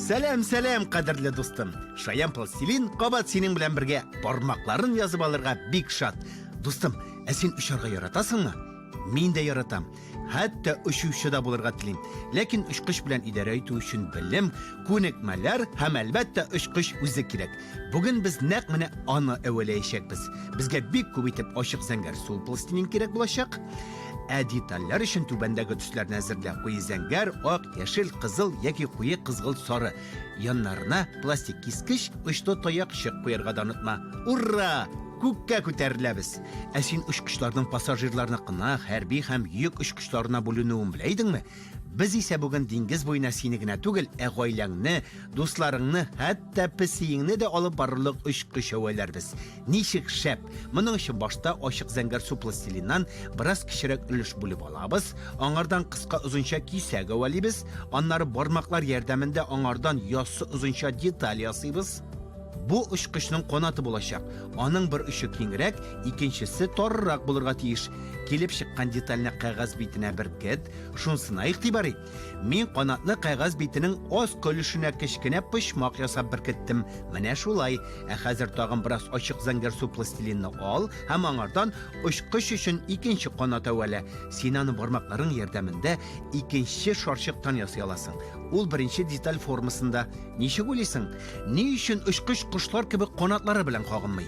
Сәлем, қадірлі достым. Шаян пластилин қабат сенің білән бірге бармақларын язып алырға бик шат. Достым, сен үшарға яратасыңмы? Мен де яратам. Хәтта үшүші да булырға тілейм. Ләкин үшқыш белән идарә итү өчен белем, күнекмәләр һәм әлбәттә үшқыш үзе кирәк. Бүген без нәкъ менә аны әвәләячәкбез. Безгә бик күп итеп ачык зәңгәр сул пластилин кирәк булачак. Детальләр өчен түбәндәге төсләрне әзерлә. Куе зәңгәр, ак, яшел, кызыл яки куе кызгылт сары. Яннарына пластик кискеч, очлы таяк чык куярга да онытма. Ура! Күккә күтәреләбез. Син очкычларның пассажирларны кына, хәрби һәм йөк очкычларына бүленүен белә идеңме? Без исә бүген диңгез буена сине генә түгел, гаиләңне, дусларыңны, хәтта песиеңне дә алып барырлык очкыч әвәләрбез. Ничек шәп. Моның өчен башта ачык зәңгәр су пластилиннан бераз кичерәк өлеш бүлеп алабыз, аңардан кыска озынча кисәк әвәлибез, аннары бармаклар ярдәмендә аңардан яссы озынча деталь ясыйбыз. Бу очкычның канаты булачак. Аның бер очы киңрәк, икенчесе тарырак булырга тиеш. Килеп чыккан детальне кагаз битенә беркет, шунсына игътибар ит. Мин канатны кагаз битенең аз көлешенә кечкенә почмак ясап беркеттем. Менә шулай. Хәзер тагын бераз ачык зәңгәр су пластилинны ал һәм аңардан очкыч өчен икенче канат әвәлә. Син аны бармакларың ярдәмендә икенче шарчыктан ясый аласың. Ул беренче деталь формасында. Ничек уйлыйсың? Ни өчен очкыч кушлар кебек канатлары белән кагынмый?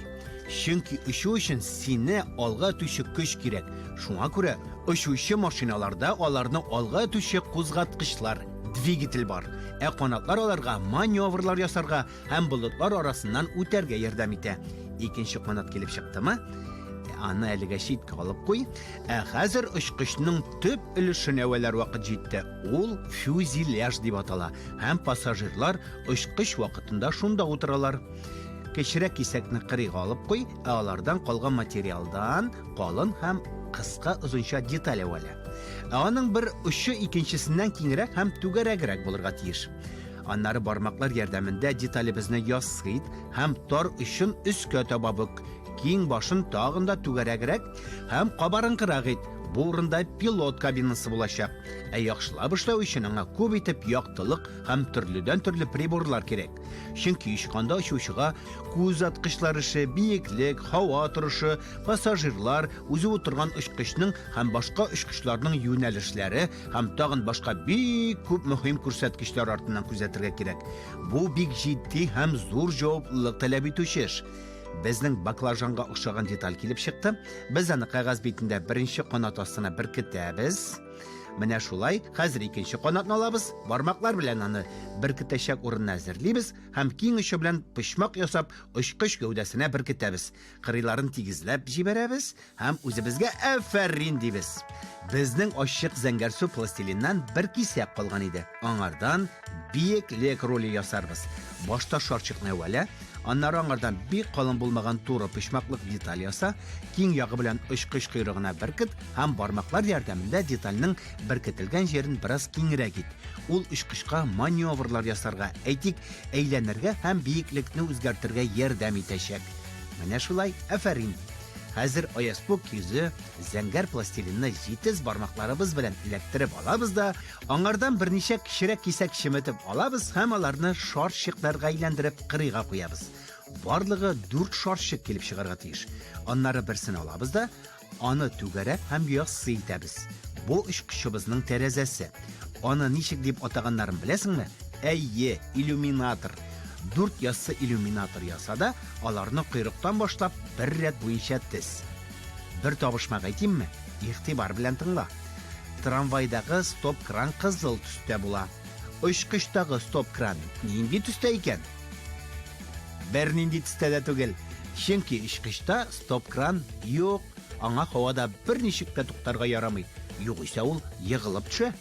Чөнки очу өчен сине алга түшү көч кирәк. Шуңа күрә очучы машиналарда аларның алга түшү кузгаткычлар, двигатель бар. Канатлар аларга маневрлар ясарга һәм болытлар арасыннан үтәргә ярдәм итә. Икенче канат килеп чыктымы? Аны әлегә читкә алып куй. Хәзер очкычның төп өлешен әвәләр вакыт җитте. Ул фюзеляж дип атала. Һәм пассажирлар очкыч вакытында шунда утыралар. Кечерәк кисәкне кырыйга алып куй, алардан калган материалдан калын һәм кыска озынча деталь әвәлә. Аның бер очы икенчесеннән киңрәк һәм түгәрәгрәк булырга тиеш. Аннары бармаклар ярдәмендә деталебезне ясыйт һәм тар өчен өскә таба бүк. Киң башын тагын да түгәрәгрәк һәм кабарынкырак ит. Бу урында пилот кабинасы булачак. Яхшылап эшләү өчен аңа күп итеп яктылык һәм төрле приборлар кирәк. Чөнки очканда очучыга күз аткычлар эше, биеклек, һава торышы, пассажирлар, үзе утырган очкычның һәм башка очкычларның юнәлешләре һәм тагын башка бик күп мөһим күрсәткечләр артыннан күзәтергә кирәк. Бу бик җитди һәм зур җаваплылык таләп итүче эш. Безнең баклажанга охшаган деталь килеп чыкты. Без аны кагаз битендә беренче канат астына беркетәбез. Менә шулай, хәзер икенче канатны алабыз, бармаклар белән аны беркетәчәк урынны әзерлибез һәм киң очы белән почмак ясап, очкыч гәүдәсенә беркетәбез. Кырыйларын тигезләп җибәрәбез һәм үзебезгә афәрин дибез. Безнең ачык зәңгәр су пластилиннан бер кисәк калган иде. Аңардан биеклек роли ясарбыз. Башта шарчыкны әвәлә, аннары аңардан бик калын булмаган туры почмаклык деталь яса, киң ягы белән очкыч койрыгына беркет һәм бармаклар ярдәмендә детальнең беркетелгән җирен бераз киңрәк ит. Ул очкычка маневрлар ясарга, әйтик, әйләнергә һәм биеклекне үзгәртергә ярдәм итәчәк. Менә шулай, афәрин. Хәзер Аяспук йөзе зәңгәр пластилинны җитез бармакларыбыз белән эләктереп алабыз да, аңардан берничә кичерәк кисәк чиметеп алабыз һәм аларны шарчыкларга әйләндереп кырыйга куябыз. Барлыгы 4 шарчык килеп чыгарга тиеш. Аннары берсен алабыз да, аны түгәрәк һәм яссы итәбез. Бу очкычыбызның тәрәзәсе. Аны ничек дип атаганнарын беләсеңме? Әйе, иллюминатор. 4 яссы иллюминатор ясада, аларны койрыктан башлап бер рәт буенча тез. Бер табышмак әйтимме? Игътибар белән тыңла. Трамвайдагы стоп-кран кызыл төстә була. Очкычтагы стоп-кран нинди төстә икән? Бер нинди төстә дә түгел. Чөнки очкычта стоп-кран юк, аңа һавада берничек тә туктарга ярамый. Югыйсә ул егылып төшә.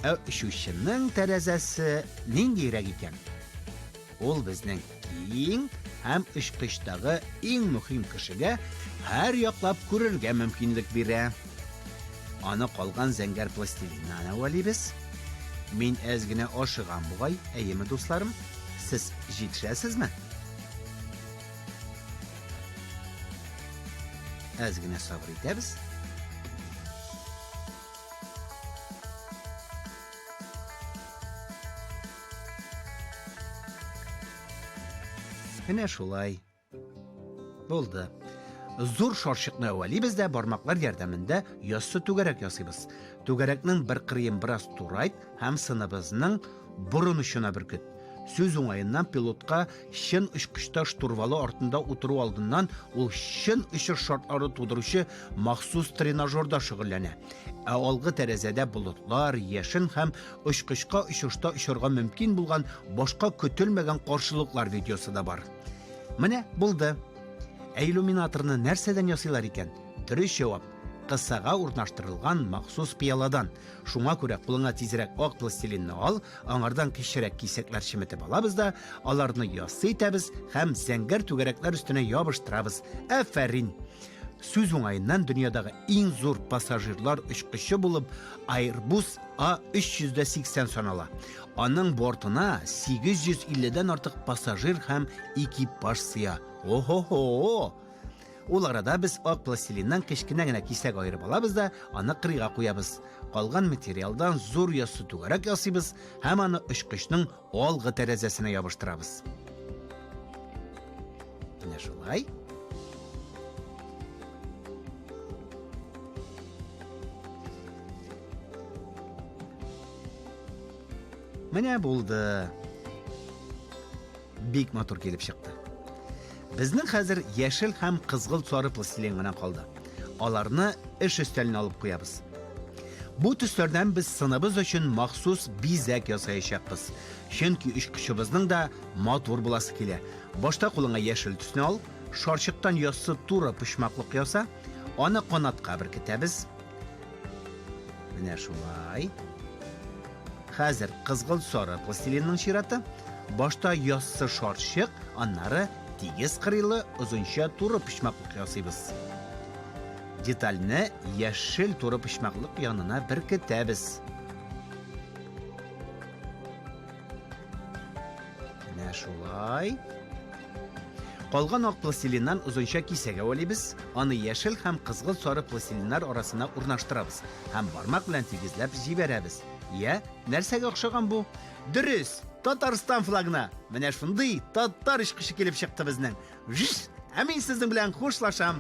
Очучының тәрәзәсе ниндирәк икән? Ул безнең киң һәм очкычтагы иң мөһим кешегә һәр яклап күрергә мөмкинлек бирә. Аны калган зәңгәр пластилиннан әвәлибез. Мин әз генә ашыгам бугай, әйеме дусларым? Сез җитешәсезме? Әз генә сабыр итәбез. Менә шулай. Булды. Зур шаршыкны әвәлибез дә бармаклар ярдәмендә яссы түгәрәк ясыйбыз. Түгәрәкнең бер кырыен бераз турайт һәм сыныбызның борын очына бөркет. Сүз уңайыннан пилотка чын очкычта штурвалы артында утыру алдыннан ул чын очыш шартлары тудыручы махсус тренажерда шөгыльләнә. Ә алгы тәрәзәдә болытлар, яшен һәм очкычка очышта очырга мөмкин булган башка көтелмәгән каршылыклар видеосы да бар. Менә булды. Иллюминаторны нәрсәдән ясыйлар икән? Дөрес җавап. Кысага урнаштырылган махсус пыяладан. Шуңа күрә кулыңа тизрәк ак пластилинны ал, аңардан кечерәк кисәкләр чиметеп алабыз да, аларны ясый итәбез һәм зәңгәр түгәрәкләр өстенә ябыштырабыз. Афәрин. Сүз уңайыннан дөньядагы иң зур пассажирлар очкычы булып Airbus A380 санала. Аның бортына 850дән артык пассажир һәм экипаж сыя. О-хо-хо! Ул арада без ак пластилиннан кечкенә генә кисәк айырып алабыз да, аны кырыйга куябыз. Калган материалдан зур яссы түгәрәк ясыйбыз һәм аны очкычның алгы тәрәзәсенә ябыштырабыз. Менә шулай. Менә булды. Бик матур килеп чыкты. Безнең хәзер яшел һәм кызгылт сары пластилин гына калды. Аларны эш өстәленә алып куябыз. Бу төсләрдән без сыныбыз өчен махсус бизәк ясаячакбыз. Чөнки очкычыбызның да матур буласы килә. Башта кулыңа яшел төсне ал, шарчыктан яссы туры пычмаклык яса, аны канатка беркетәбез. Менә шулай. Хәзер кызгылт сары пластилинның чираты. Башта яссы шарчык, аннары тигез кырыйлы озынча туры пычмаклык ясыйбыз. Детальны яшел туры пычмаклык янына беркетәбез. Менә шулай. Калган ак пластилиннан озынча кисәгә алабыз, аны яшел һәм кызгылт сары пластилиннар арасына урнаштырабыз һәм бармак белән тигезләп җибәрәбез. Я, нәрсәгә охшаган бу? Дөрес, Татарстан флагына. Менә шундый татар очкычы килеп чыкты безнең. Ә мин сезнең белән хушлашам.